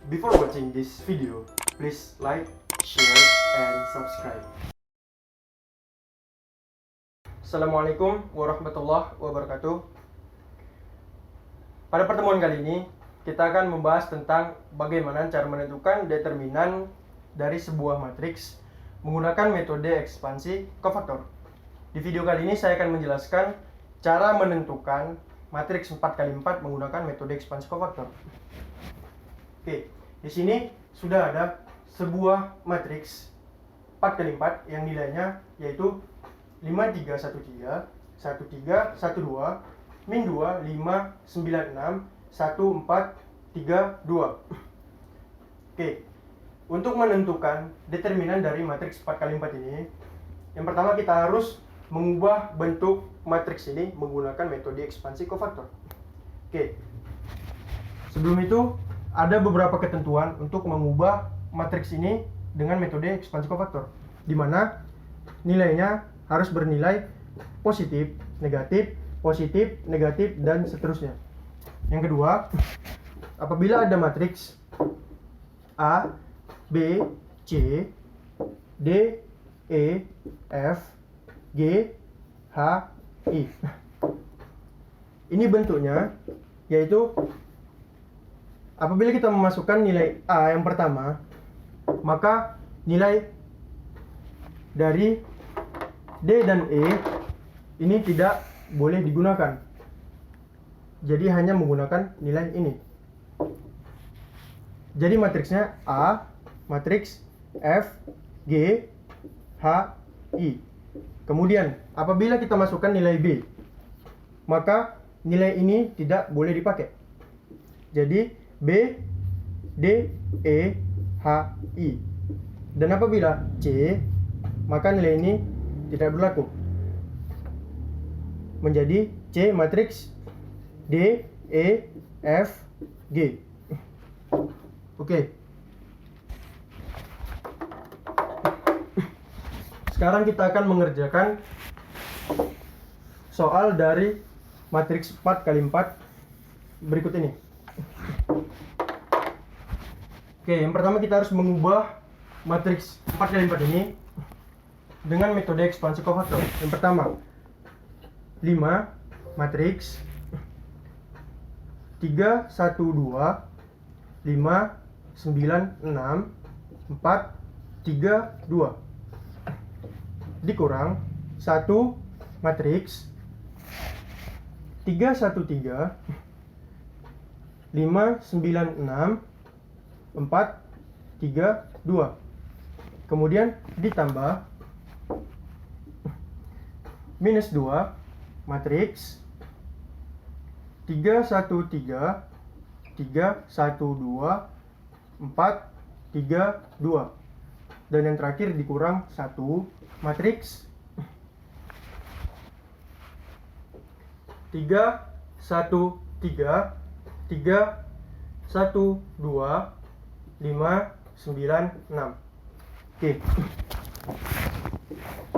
Before watching this video, please like, share, and subscribe. Assalamualaikum warahmatullahi wabarakatuh. Pada pertemuan kali ini, kita akan membahas tentang bagaimana cara menentukan determinan dari sebuah matriks menggunakan metode ekspansi kofaktor. Di video kali ini saya akan menjelaskan cara menentukan matriks 4x4 menggunakan metode ekspansi kofaktor. Oke, di sini sudah ada sebuah matriks 4x4 yang nilainya yaitu 5, 3, 1, 3, 1, 3, 1, 2, min 2, 5, 9, 6, 1, 4, 3, 2. Oke, untuk menentukan determinan dari matriks 4x4 ini, yang pertama kita harus mengubah bentuk matriks ini menggunakan metode ekspansi kofaktor. Oke, sebelum itu ada beberapa ketentuan untuk mengubah matriks ini dengan metode ekspansi kofaktor, di mana nilainya harus bernilai positif, negatif, dan seterusnya. Yang kedua, apabila ada matriks A, B, C, D, E, F, G, H, I. Ini bentuknya yaitu apabila kita memasukkan nilai A yang pertama, maka nilai dari D dan E ini tidak boleh digunakan. Jadi hanya menggunakan nilai ini. Jadi matriksnya A, matriks F, G, H, I. Kemudian apabila kita masukkan nilai B, maka nilai ini tidak boleh dipakai. Jadi B, D, E, H, I. Dan apabila C, maka nilai ini tidak berlaku. Menjadi C matriks D, E, F, G. Oke. Sekarang kita akan mengerjakan soal dari matriks 4x4 berikut ini. Oke, yang pertama kita harus mengubah matriks 4x4 ini dengan metode ekspansi kofaktor. Yang pertama, 5 matriks 3, 1, 2, 5, 9, 6, 4, 3, 2 dikurang 1 matriks 3, 1, 3, 5, 9, 6, 4, 3, 2. Kemudian ditambah minus 2 matriks 3, 1, 3, 3, 1, 2, 4, 3, 2. Dan yang terakhir dikurang 1 matriks 3, 1, 3, 3, 1, 2, 5, 9, 6. Oke.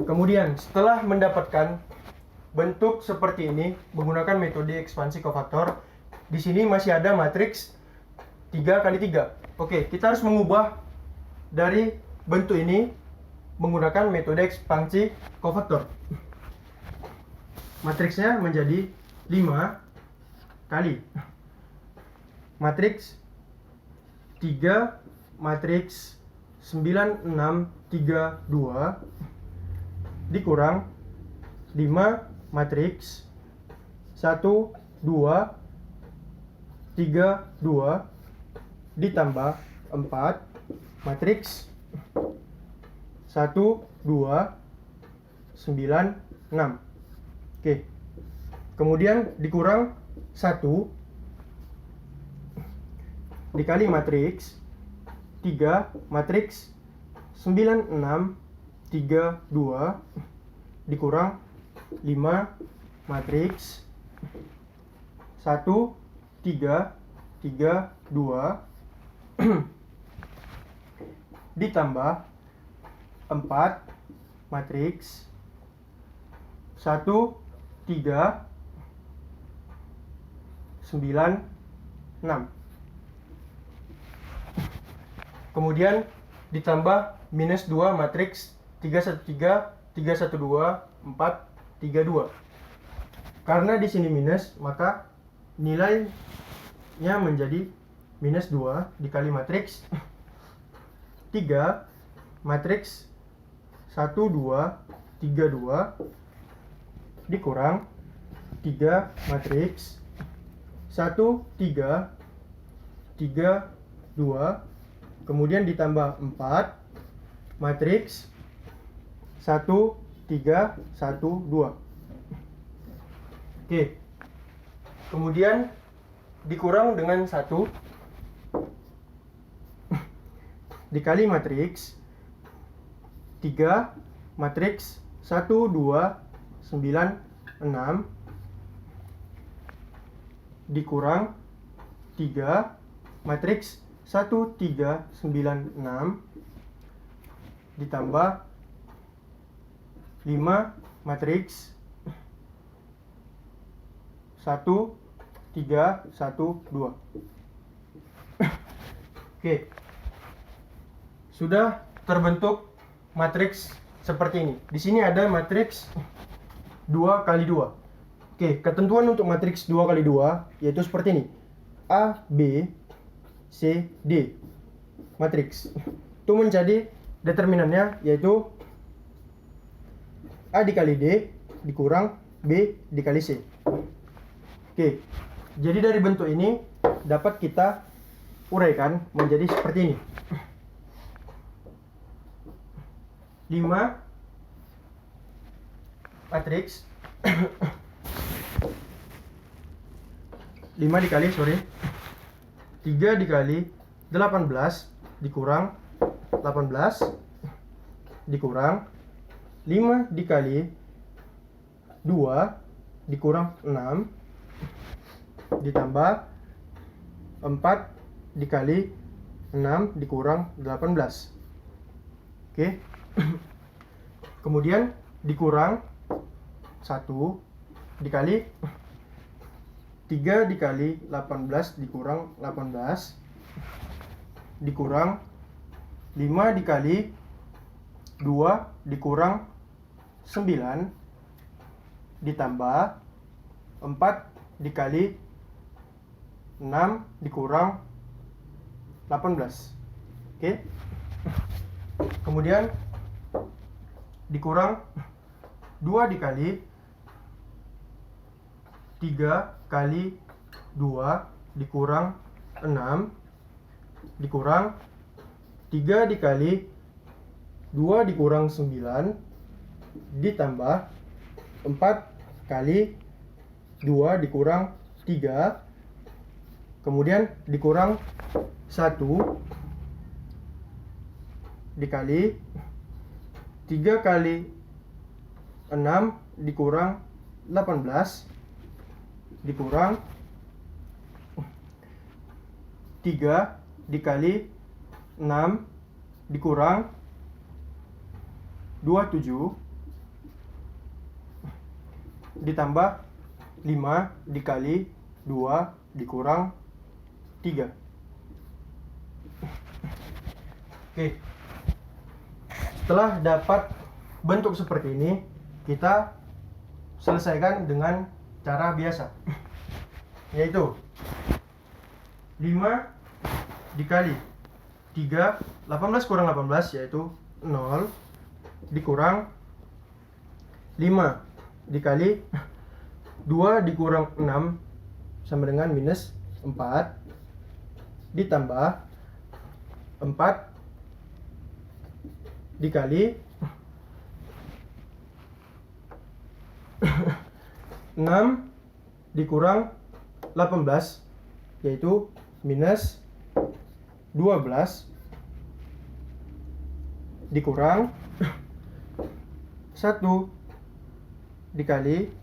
Kemudian setelah mendapatkan bentuk seperti ini menggunakan metode ekspansi kofaktor, di sini masih ada matriks 3x3. Oke, kita harus mengubah dari bentuk ini menggunakan metode ekspansi kofaktor. Matriksnya menjadi 5 kali matriks 3 matriks 9, 6, 3, 2 dikurang 5 matriks 1, 2, 3, 2 ditambah 4 matriks 1, 2, 9, 6. Oke. Kemudian dikurang 1 dikali matriks 3 matriks 9, 6, 3, 2 dikurang 5 matriks 1, 3, 3, 2 ditambah 4 matriks 1, 3, 9, 6. kemudian ditambah minus 2 matriks 313, 312, 4, 32. Karena di sini minus, maka nilainya menjadi minus 2 dikali matriks 3 matriks 1, 2, 3, 2 dikurang 3 matriks 1, 3, 3, 2, kemudian ditambah 4 matriks 1, 3, 1, 2. Oke. Kemudian dikurang dengan 1 dikali matriks 3 matriks 1, 2, 9, 6 dikurang 3 matriks 1, 3, 9, 6 ditambah 5 matriks 1, 3, 1, 2. Oke. Sudah terbentuk matriks seperti ini. Di sini ada matriks 2 kali 2. Oke, ketentuan untuk matriks 2 kali 2 yaitu seperti ini. A, B, C, D. Matriks. Itu menjadi determinannya yaitu A dikali D dikurang B dikali C. Oke, jadi dari bentuk ini dapat kita uraikan menjadi seperti ini. 5 matriks 5 dikali 3 dikali 18 dikurang 18 dikurang 5 dikali 2 dikurang 6 ditambah 4 dikali 6 dikurang 18. Oke. Kemudian dikurang 1 dikali 3 dikali 18 dikurang 18 dikurang 5 dikali 2 dikurang 9 ditambah 4 dikali 6 dikurang 18. Oke. Kemudian dikurang 2 dikali 3 kali 2 dikurang 6 dikurang 3 dikali 2 dikurang 9 ditambah 4 kali 2 dikurang 3 kemudian dikurang 1 dikali 3 kali 6 dikurang 18 dikurang 3 dikali 6 dikurang 27 ditambah 5 dikali 2 dikurang 3. Oke. Setelah dapat bentuk seperti ini, kita selesaikan dengan cara biasa, yaitu 5 dikali 3, 18 kurang 18 yaitu 0 dikurang 5 dikali 2 dikurang 6 sama dengan minus 4 ditambah 4 dikali 6 dikurang 18 yaitu minus 12 dikurang 1 dikali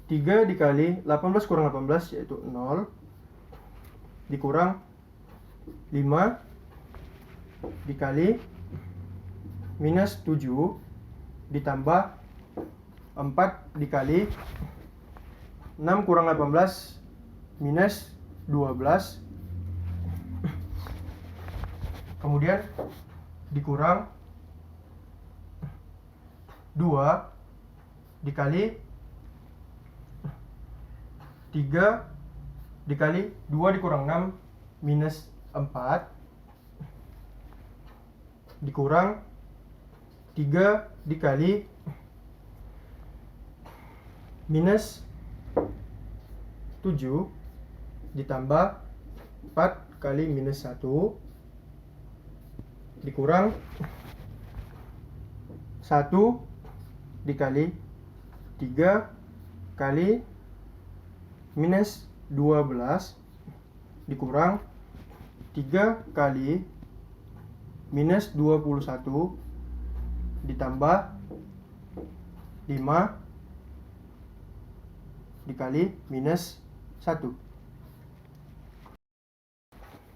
3 dikali 18 kurang 18 yaitu 0 dikurang 5 dikali minus 7 ditambah 4 dikali 6 kurang 18 minus 12. Kemudian dikurang 2 dikali 3 dikali 2 dikurang 6 minus 4 dikurang 3 dikali minus 7 ditambah 4 kali minus 1 dikurang 1 dikali 3 kali minus 12 dikurang 3 kali minus 21 ditambah 5 dikali minus 1.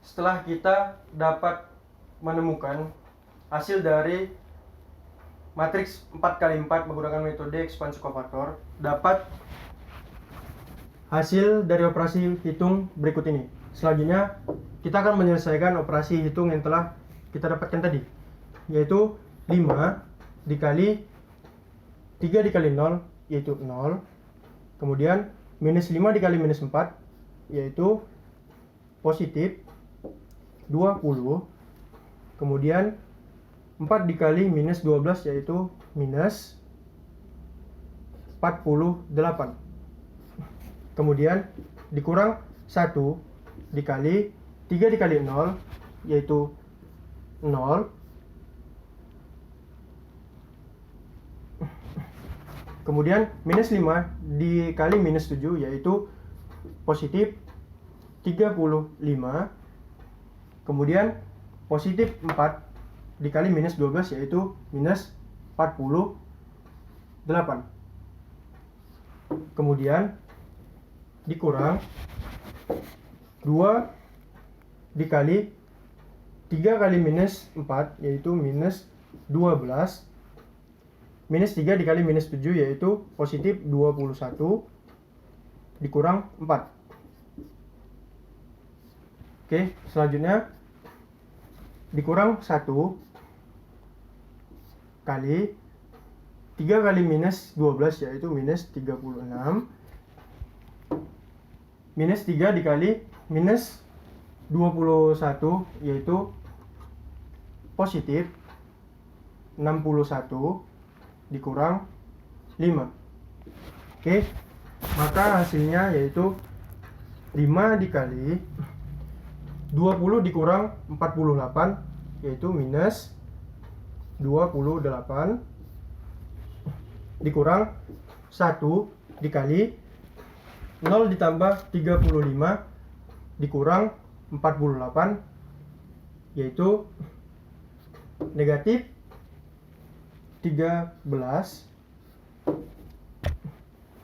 Setelah kita dapat menemukan hasil dari matriks 4x4 menggunakan metode ekspansi kofaktor, dapat hasil dari operasi hitung berikut ini. Selanjutnya kita akan menyelesaikan operasi hitung yang telah kita dapatkan tadi, yaitu 5 dikali 3 dikali 0 yaitu 0. Kemudian minus 5 dikali minus 4 yaitu positif 20. Kemudian 4 dikali minus 12 yaitu minus 48. Kemudian dikurang 1 dikali 3 dikali 0 yaitu 0. Kemudian minus 5 dikali minus 7 yaitu positif 35. Kemudian positif 4 dikali minus 12 yaitu minus 48. Kemudian dikurang 2 dikali 3 kali minus 4 yaitu minus 12. Minus 3 dikali minus 7 yaitu positif 21 dikurang 4. Oke, selanjutnya dikurang 1 kali 3 kali minus 12 yaitu minus 36. Minus 3 dikali minus 21 yaitu positif 61 dikurang 5. Oke, maka hasilnya yaitu 5 dikali 20 dikurang 48 yaitu minus 28 dikurang 1 dikali 0 ditambah 35 dikurang 48 yaitu negatif 13.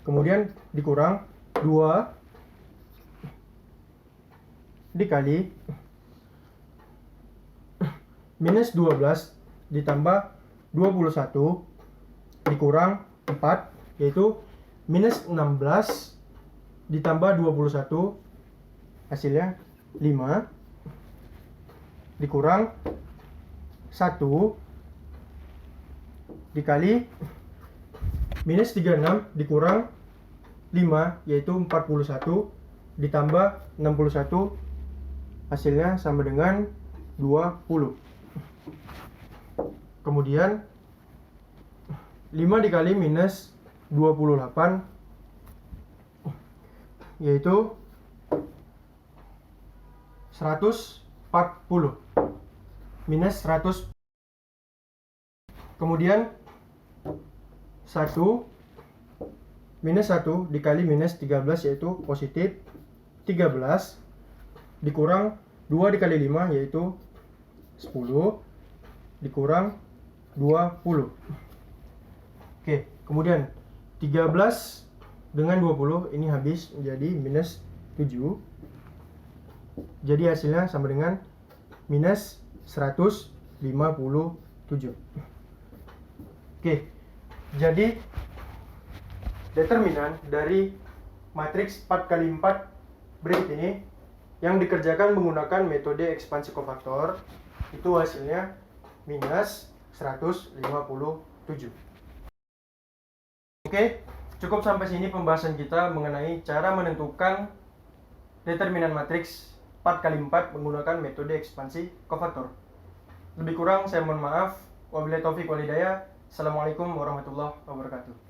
Kemudian dikurang 2 dikali minus 12 ditambah 21 dikurang 4 yaitu minus 16 ditambah 21 hasilnya 5 dikurang 1 dikali minus 36 dikurang 5 yaitu 41 ditambah 61 hasilnya sama dengan 20. Kemudian 5 dikali minus 28 yaitu 140 minus 100. Kemudian 1 minus 1 dikali minus 13 yaitu positif 13 dikurang 2 dikali 5 yaitu 10 dikurang 20. Oke, kemudian 13 dengan 20 ini habis menjadi minus 7. Jadi hasilnya sama dengan minus 157. Oke, jadi determinan dari matriks 4x4 berikut ini yang dikerjakan menggunakan metode ekspansi kofaktor, itu hasilnya minus 157. Oke, cukup sampai sini pembahasan kita mengenai cara menentukan determinan matriks 4x4 menggunakan metode ekspansi kofaktor. Lebih kurang saya mohon maaf. Wabillahi taufiq wal hidayah. Assalamualaikum warahmatullahi wabarakatuh.